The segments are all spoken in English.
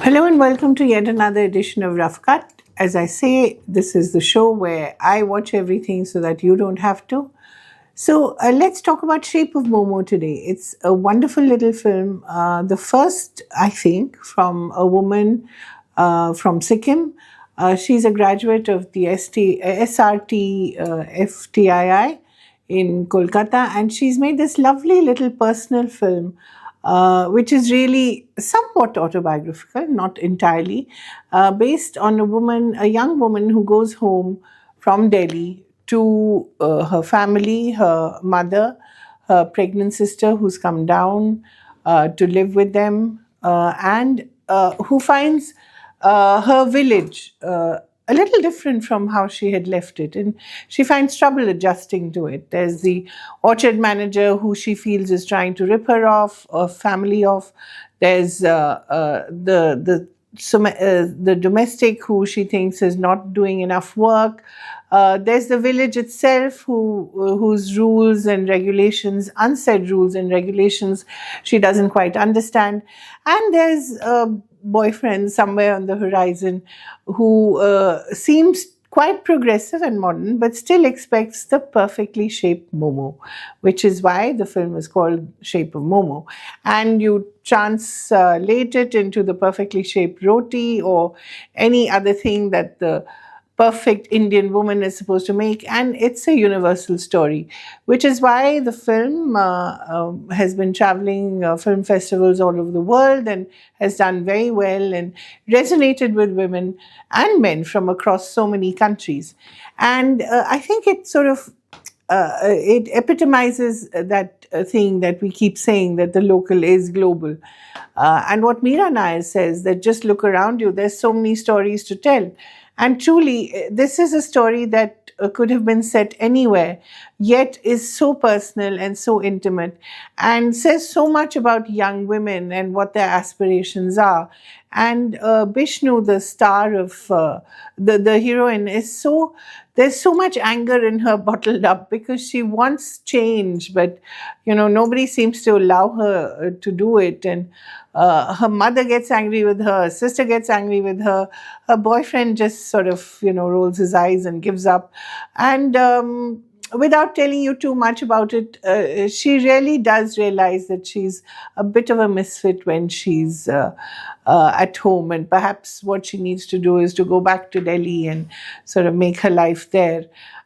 Hello and welcome to yet another edition of RoughCut. As I say, this is the show where I watch everything so that you don't have to. So let's talk about Shape of Momo today. It's a wonderful little film, the first, I think, from a woman from Sikkim. She's a graduate of the SRT FTII in Kolkata, and she's made this lovely little personal film, which is really somewhat autobiographical, not entirely, based on a young woman who goes home from Delhi to her family, her mother, her pregnant sister who's come down to live with them, and who finds her village a little different from how she had left it. And she finds trouble adjusting to it. There's the orchard manager who she feels is trying to rip her off, or family off. There's the domestic who she thinks is not doing enough work. There's the village itself whose rules and regulations, unsaid rules and regulations, she doesn't quite understand. And there's a boyfriend somewhere on the horizon who seems quite progressive and modern, but still expects the perfectly shaped Momo, which is why the film is called Shape of Momo. And you translate it into the perfectly shaped roti or any other thing that the perfect Indian woman is supposed to make, and it's a universal story, which is why the film has been traveling film festivals all over the world and has done very well and resonated with women and men from across so many countries. And I think it sort of it epitomizes that thing that we keep saying, that the local is global. And what Meera Nair says, that just look around you, there's so many stories to tell. And truly, this is a story that could have been set anywhere, yet is so personal and so intimate, and says so much about young women and what their aspirations are. And Bishnu, the star of the heroine, there's so much anger in her bottled up because she wants change, but nobody seems to allow her to do it. And her mother gets angry with her sister gets angry with her boyfriend just sort of rolls his eyes and gives up. And without telling you too much about it, she really does realize that she's a bit of a misfit when she's at home, and perhaps what she needs to do is to go back to Delhi and sort of make her life there.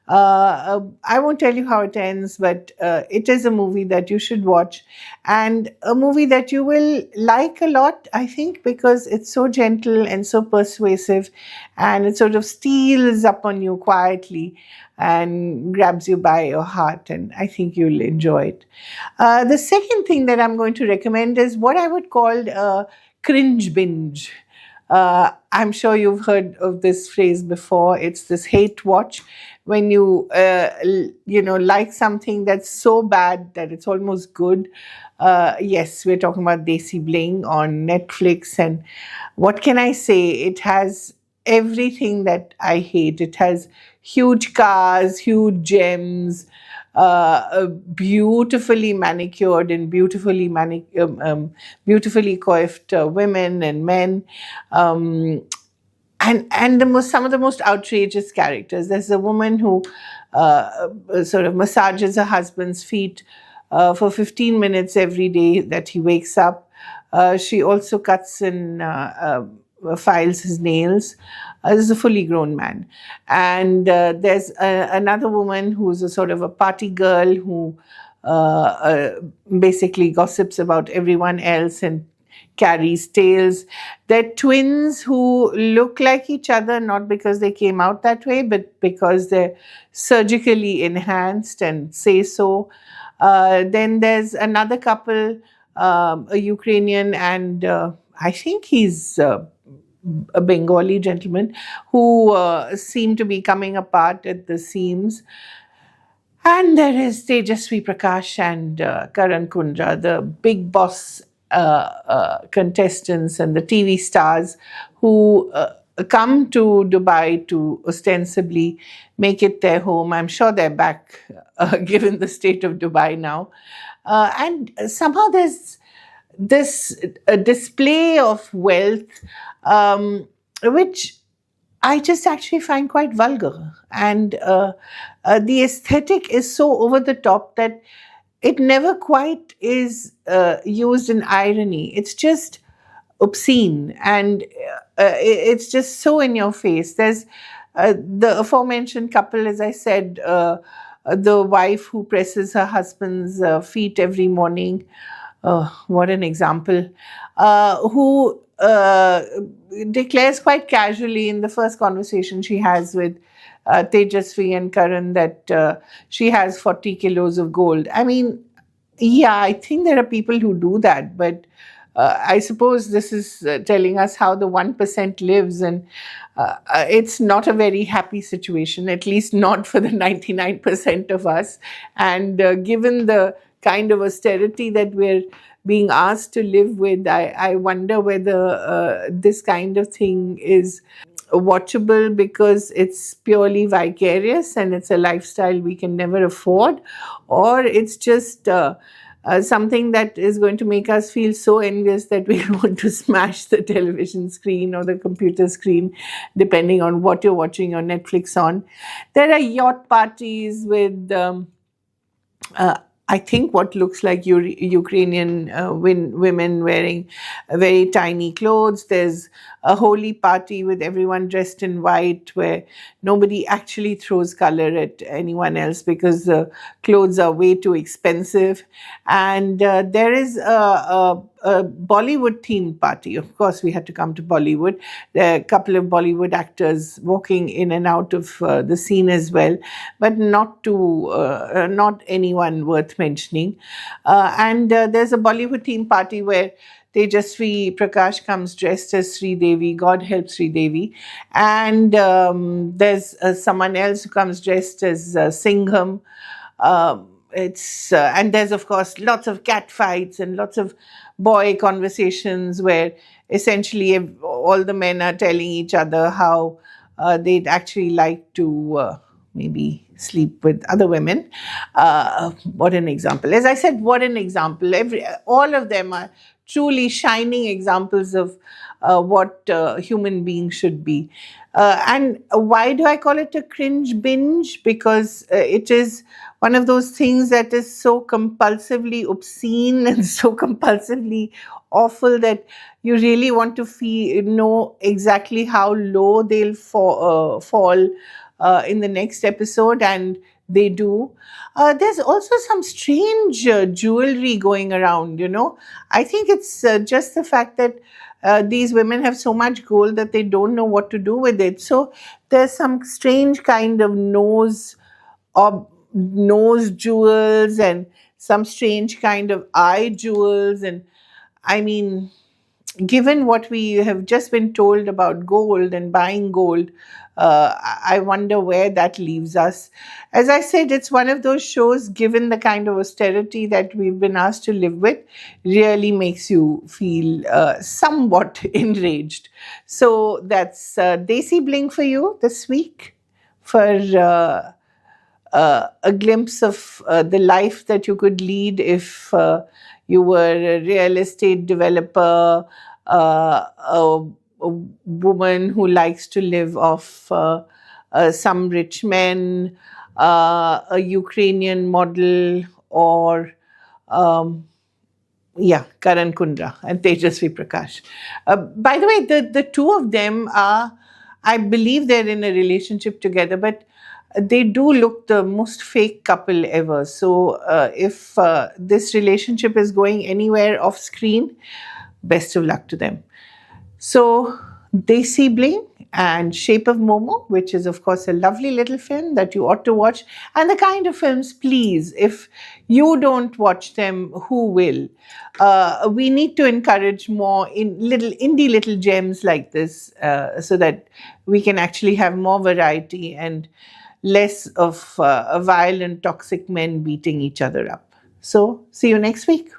I won't tell you how it ends, but it is a movie that you should watch, and a movie that you will like a lot, I think, because it's so gentle and so persuasive, and it sort of steals up on you quietly and grabs you by your heart, and I think you'll enjoy it. The second thing that I'm going to recommend is what I would call a cringe binge. I'm sure you've heard of this phrase before. It's this hate watch, when you like something that's so bad that it's almost good. Yes, we're talking about Desi Bling on Netflix, and what can I say? It has everything that I hate. It has huge cars, huge gems, beautifully manicured and beautifully coiffed women and men, and some of the most outrageous characters. There's a woman who sort of massages her husband's feet for 15 minutes every day that he wakes up. She also cuts and files his nails. This is a fully grown man. And there's another woman who's a sort of a party girl who basically gossips about everyone else and carries tales. They're twins who look like each other, not because they came out that way, but because they're surgically enhanced and say so. Then there's another couple, a Ukrainian and I think he's a Bengali gentleman, who seem to be coming apart at the seams. And there is Tejasswi, Prakash and Karan, Kundrra, the big boss contestants and the TV stars who come to Dubai to ostensibly make it their home. I'm sure they're back, given the state of Dubai now. And somehow there's this display of wealth, which I just actually find quite vulgar. And the aesthetic is so over the top that it never quite is used in irony. It's just obscene, and it's just so in your face. There's the aforementioned couple, as I said, the wife who presses her husband's feet every morning. Oh, what an example. Who declares quite casually in the first conversation she has with Tejasswi and Karan that she has 40 kilos of gold. I mean, yeah, I think there are people who do that, but I suppose this is telling us how the 1% lives, and it's not a very happy situation, at least not for the 99% of us. And given the kind of austerity that we're being asked to live with, I wonder whether this kind of thing is watchable because it's purely vicarious and it's a lifestyle we can never afford, or it's just something that is going to make us feel so envious that we want to smash the television screen or the computer screen, depending on what you're watching your Netflix on. There are yacht parties with I think what looks like Ukrainian women wearing very tiny clothes. There's a holy party with everyone dressed in white where nobody actually throws color at anyone else because the clothes are way too expensive. And there is a Bollywood themed party. Of course, we had to come to Bollywood. There are a couple of Bollywood actors walking in and out of the scene as well, but not anyone worth mentioning. And there's a Bollywood themed party where Tejasswi Prakash comes dressed as Sri Devi, God help Sri Devi, and there's someone else who comes dressed as Singham. It's and there's of course lots of cat fights and lots of boy conversations where essentially all the men are telling each other how they'd actually like to maybe sleep with other women. What an example! As I said, what an example! All of them are truly shining examples of what human beings should be. And why do I call it a cringe binge? Because it is one of those things that is so compulsively obscene and so compulsively awful that you really want to know exactly how low they'll fall in the next episode, and they do. There's also some strange jewelry going around, I think it's just the fact that these women have so much gold that they don't know what to do with it. So there's some strange kind of nose jewels and some strange kind of eye jewels. And I mean, given what we have just been told about gold and buying gold, I wonder where that leaves us. As I said, it's one of those shows, given the kind of austerity that we've been asked to live with, really makes you feel somewhat enraged. So that's Desi Bling for you this week, for a glimpse of the life that you could lead if you were a real estate developer, a woman who likes to live off some rich men, a Ukrainian model, or Karan, Kundrra, and Tejasswi Prakash. By the way, the two of them are, I believe they're in a relationship together, but they do look the most fake couple ever. So if this relationship is going anywhere off screen, best of luck to them. So Desi Bling and Shape of Momo, which is of course a lovely little film that you ought to watch, and the kind of films, please, if you don't watch them, who will? We need to encourage more indie little gems like this so that we can actually have more variety and less of violent, toxic men beating each other up. So see you next week.